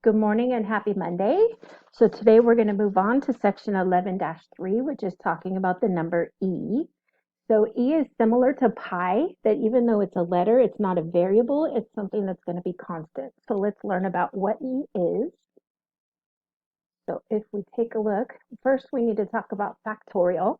Good morning and happy Monday. So today we're going to move on to section 11-3, which is talking about the number e. So e is similar to pi, that even though it's a letter, it's not a variable, it's something that's going to be constant. So let's learn about what e is. So if we take a look, first we need to talk about factorial.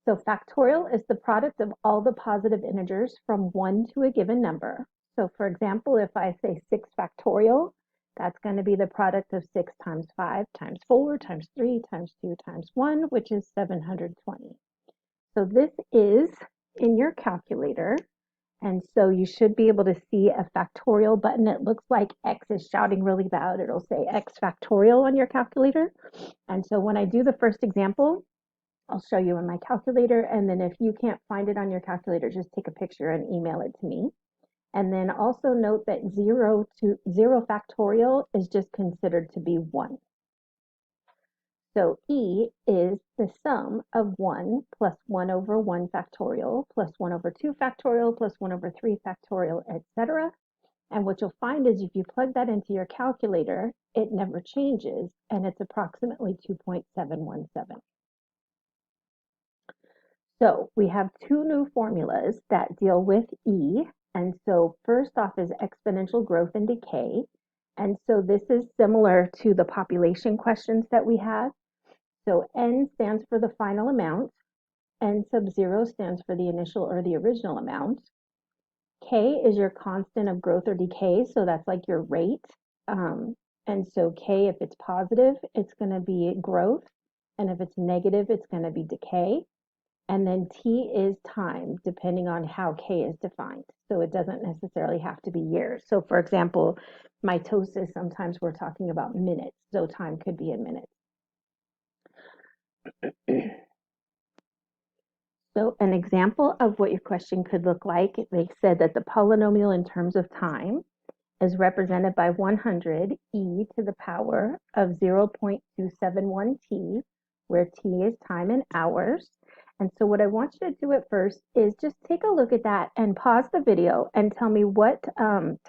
So factorial is the product of all the positive integers from 1 to a given number. So for example, if I say 6 factorial, that's going to be the product of 6 times 5 times 4 times 3 times 2 times 1, which is 720. So this is in your calculator. And so you should be able to see a factorial button. It looks like X is shouting really loud. It'll say X factorial on your calculator. And so when I do the first example, I'll show you in my calculator, and then if you can't find it on your calculator, just take a picture and email it to me. And then also note that 0 factorial is just considered to be 1. So E is the sum of 1 plus 1 over 1 factorial plus 1 over 2 factorial plus 1 over 3 factorial, etc. And what you'll find is if you plug that into your calculator, it never changes, and it's approximately 2.717. So we have two new formulas that deal with E. And so first off is exponential growth and decay. And so this is similar to the population questions that we had. So N stands for the final amount. N sub 0 stands for the initial or the original amount. K is your constant of growth or decay. So that's like your rate. And so K, if it's positive, it's going to be growth. And if it's negative, it's going to be decay. And then T is time, depending on how K is defined. So it doesn't necessarily have to be years. So for example, mitosis, sometimes we're talking about minutes. So time could be in minutes. So an example of what your question could look like, they said that the polynomial in terms of time is represented by 100 e to the power of 0.271 t, where t is time in hours. And so what I want you to do at first is just take a look at that and pause the video and tell me what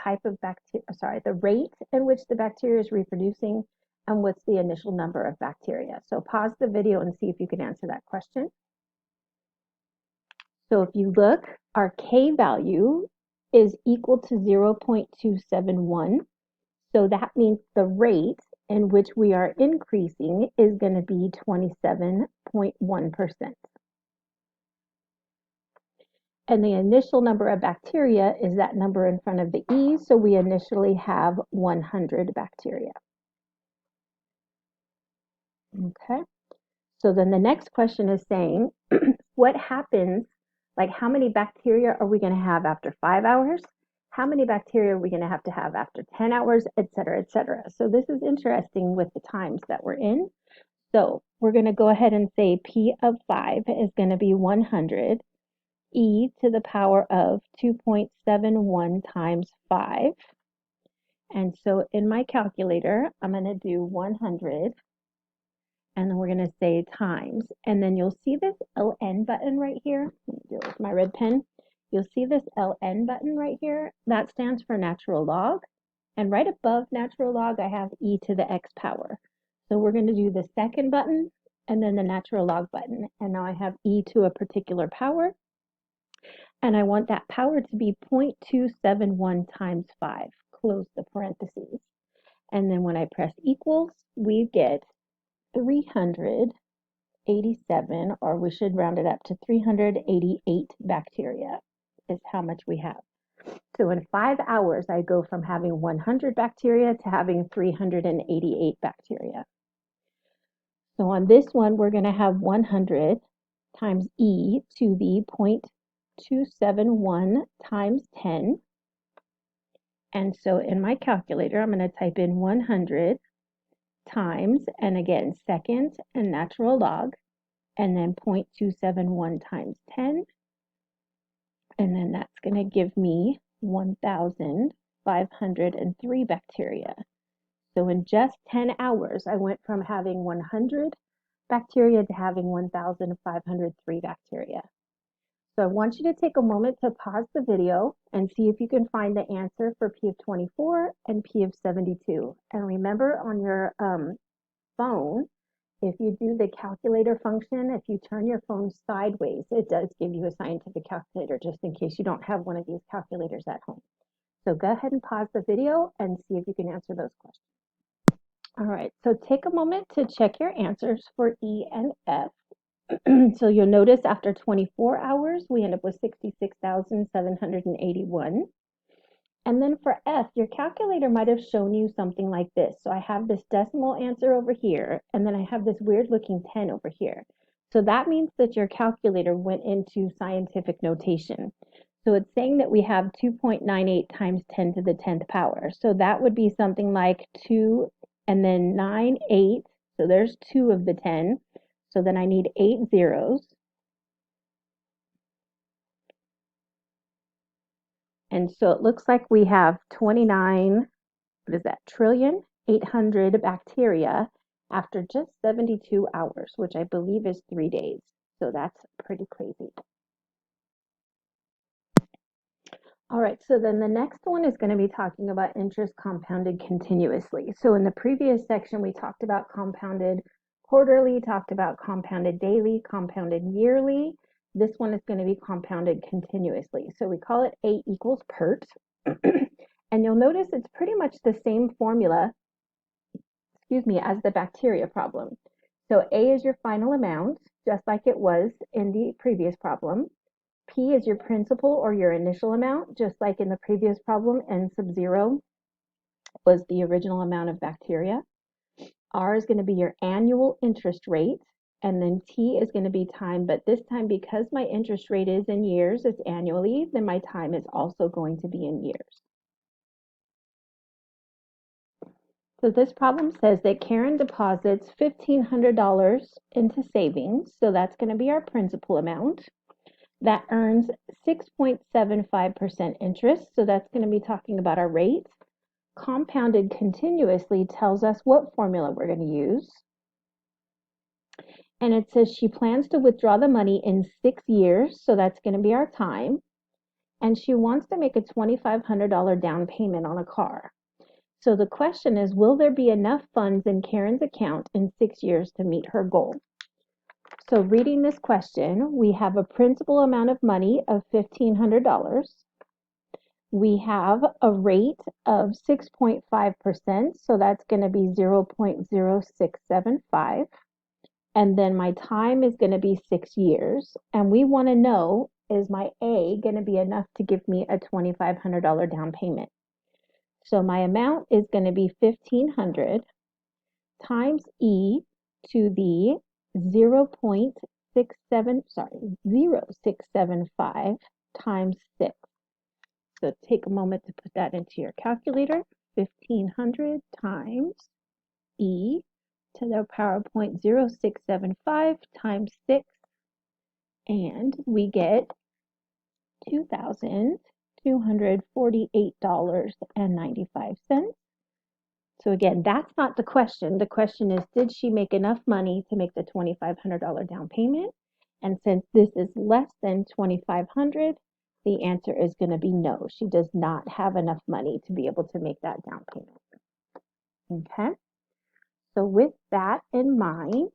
type of bacteria, the rate in which the bacteria is reproducing and what's the initial number of bacteria. So pause the video and see if you can answer that question. So if you look, our K value is equal to 0.271. So that means the rate in which we are increasing is going to be 27.1%. And the initial number of bacteria is that number in front of the E, so we initially have 100 bacteria. Okay, so then the next question is saying, what happens, like how many bacteria are we going to have after 5 hours? How many bacteria are we going to have after 10 hours, et cetera, et cetera. So this is interesting with the times that we're in. So we're going to go ahead and say P of 5 is going to be 100 e to the power of 2.71 times 5. And so in my calculator, I'm going to do 100, and then we're going to say times. And then you'll see this LN button right here. Let me do it with my red pen. You'll see this LN button right here. That stands for natural log. And right above natural log, I have e to the x power. So we're going to do the second button and then the natural log button. And now I have e to a particular power. And I want that power to be 0.271 times 5. Close the parentheses. And then when I press equals, we get 387, or we should round it up to 388 bacteria is how much we have. So in 5 hours, I go from having 100 bacteria to having 388 bacteria. So on this one, we're going to have 100 times e to the 0.271 times 10. And so in my calculator, I'm going to type in 100 times, and again, second and natural log, and then 0.271 times 10. And then that's going to give me 1,503 bacteria. So in just 10 hours, I went from having 100 bacteria to having 1,503 bacteria. So I want you to take a moment to pause the video and see if you can find the answer for P of 24 and P of 72. And remember on your phone, if you do the calculator function, if you turn your phone sideways, it does give you a scientific calculator, just in case you don't have one of these calculators at home. So go ahead and pause the video and see if you can answer those questions. All right, so take a moment to check your answers for E and F. So you'll notice after 24 hours, we end up with 66,781. And then for F, your calculator might have shown you something like this. So I have this decimal answer over here, and then I have this weird looking 10 over here. So that means that your calculator went into scientific notation. So it's saying that we have 2.98 times 10 to the 10th power. So that would be something like 2 and then 9, 8. So there's 2 of the 10. So then I need 8 zeros. And so it looks like we have 29, what is that, trillion, 800 bacteria after just 72 hours, which I believe is 3 days. So that's pretty crazy. All right, so then the next one is going to be talking about interest compounded continuously. So in the previous section, we talked about compounded quarterly, talked about compounded daily, compounded yearly. This one is going to be compounded continuously. So we call it A equals PERT. And you'll notice it's pretty much the same formula, as the bacteria problem. So A is your final amount, just like it was in the previous problem. P is your principal or your initial amount, just like in the previous problem, N sub 0 was the original amount of bacteria. R is going to be your annual interest rate, and then T is going to be time, but this time because my interest rate is in years, it's annually, then my time is also going to be in years. So this problem says that Karen deposits $1,500 into savings, so that's going to be our principal amount. That earns 6.75% interest, so that's going to be talking about our rate. Compounded continuously tells us what formula we're going to use. And it says she plans to withdraw the money in 6 years, so that's going to be our time. And she wants to make a $2,500 down payment on a car. So the question is, will there be enough funds in Karen's account in 6 years to meet her goal? So reading this question, we have a principal amount of money of $1,500. We have a rate of 6.5%, so that's going to be 0.0675. And then my time is going to be 6 years. And we want to know, is my A going to be enough to give me a $2,500 down payment? So my amount is going to be 1,500 times E to the 0.675 times 6. So take a moment to put that into your calculator. 1,500 times E to the power of 0.0675 times 6. And we get $2,248.95. So again, that's not the question. The question is, did she make enough money to make the $2,500 down payment? And since this is less than $2,500, the answer is going to be no. She does not have enough money to be able to make that down payment. Okay. So with that in mind,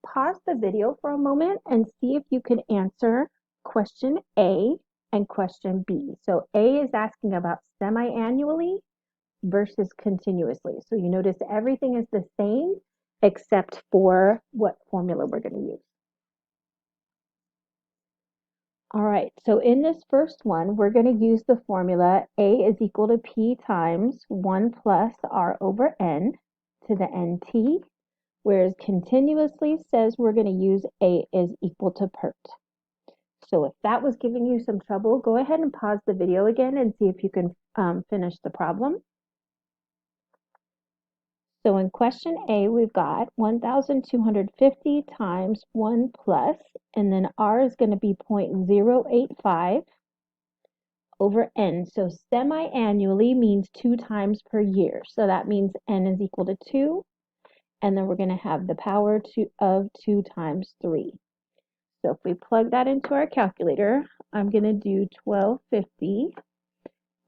pause the video for a moment and see if you can answer question A and question B. So A is asking about semi-annually versus continuously. So you notice everything is the same except for what formula we're going to use. All right, so in this first one, we're going to use the formula A is equal to P times 1 plus R over N to the NT, whereas continuously says we're going to use A is equal to PERT. So if that was giving you some trouble, go ahead and pause the video again and see if you can finish the problem. So in question A, we've got 1,250 times 1 plus, and then R is going to be 0.085 over N. So semi-annually means 2 times per year. So that means N is equal to 2, and then we're going to have the power of 2 times 3. So if we plug that into our calculator, I'm going to do 1250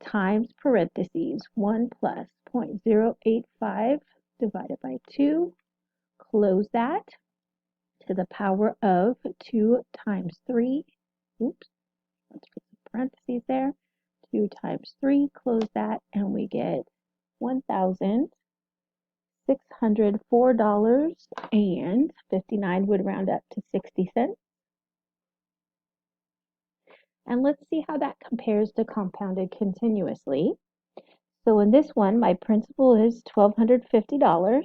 times parentheses 1 plus 0.085 divided by 2, close that, to the power of 2 times 3, oops, let's put some parentheses there, 2 times 3, close that, and we get $1,604.59 would round up to 60 cents. And let's see how that compares to compounded continuously. So in this one, my principal is $1,250.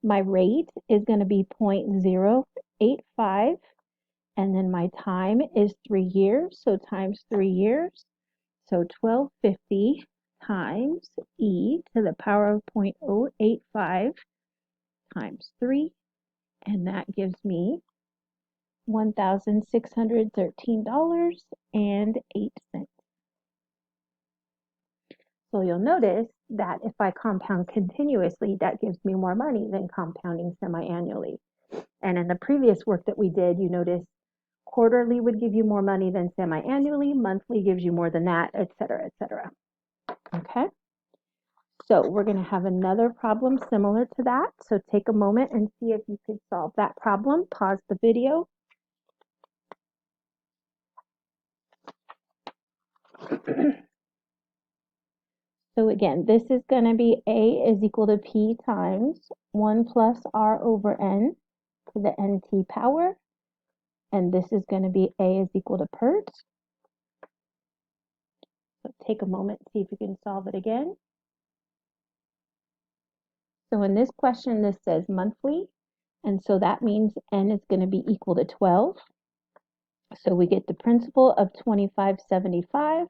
My rate is going to be 0.085, and then my time is 3 years, so times 3 years. So 1250 times e to the power of 0.085 times 3, and that gives me $1,613.08. So you'll notice that if I compound continuously, that gives me more money than compounding semi-annually. And in the previous work that we did, you notice quarterly would give you more money than semi-annually, monthly gives you more than that, etc., etc. Okay? So we're going to have another problem similar to that. So take a moment and see if you could solve that problem. Pause the video. So again, this is going to be A is equal to P times 1 plus R over N to the NT power. And this is going to be A is equal to PERT. So take a moment, see if you can solve it again. So in this question, this says monthly. And so that means N is going to be equal to 12. So we get the principal of 2575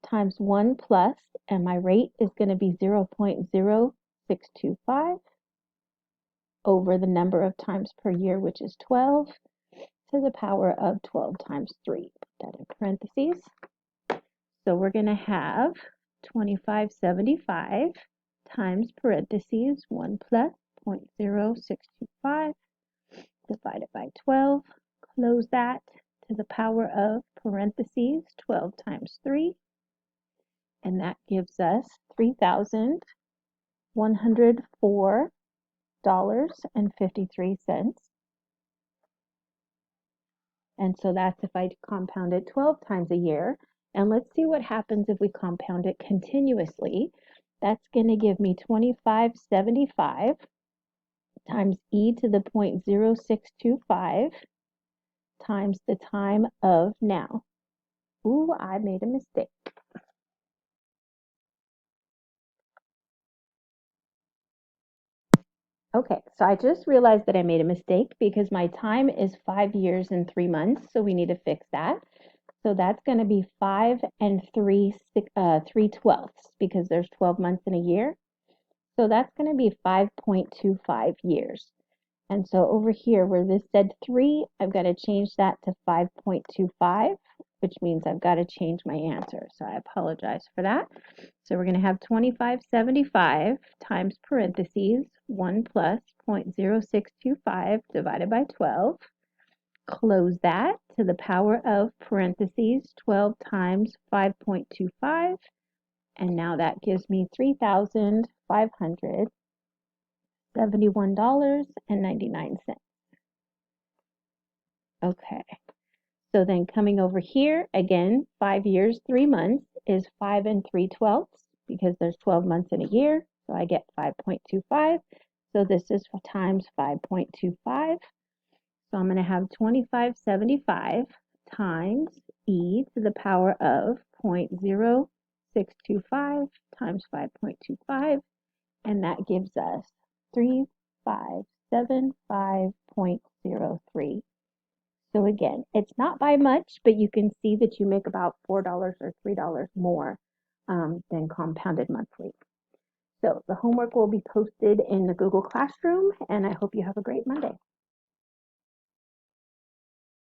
times 1 plus, and my rate is going to be 0.0625 over the number of times per year, which is 12, to the power of 12 times 3. Put that in parentheses. So we're going to have 2575 times parentheses 1 plus 0.0625 divided by 12. Close that, to the power of parentheses 12 times 3. And that gives us $3,104.53. And so that's if I compound it 12 times a year. And let's see what happens if we compound it continuously. That's going to give me 2575 times e to the 0.0625 times the time of now. Ooh, I made a mistake. Okay, so I just realized that I made a mistake because my time is 5 years and 3 months, so we need to fix that. So that's going to be 5 and 3/12 because there's 12 months in a year. So that's going to be 5.25 years. And so over here where this said 3, I've got to change that to 5.25, which means I've got to change my answer. So I apologize for that. So we're going to have 2575 times parentheses 1 plus 0.0625 divided by 12. Close that, to the power of parentheses 12 times 5.25. And now that gives me $3,571.99. Okay, so then coming over here, again, 5 years, 3 months is 5 and 3/12 because there's 12 months in a year. So I get 5.25. So this is times 5.25. So I'm going to have 2575 times e to the power of 0.0625 times 5.25, and that gives us 3575.03. So again, it's not by much, but you can see that you make about $4 or $3 more than compounded monthly. So the homework will be posted in the Google Classroom, and I hope you have a great Monday.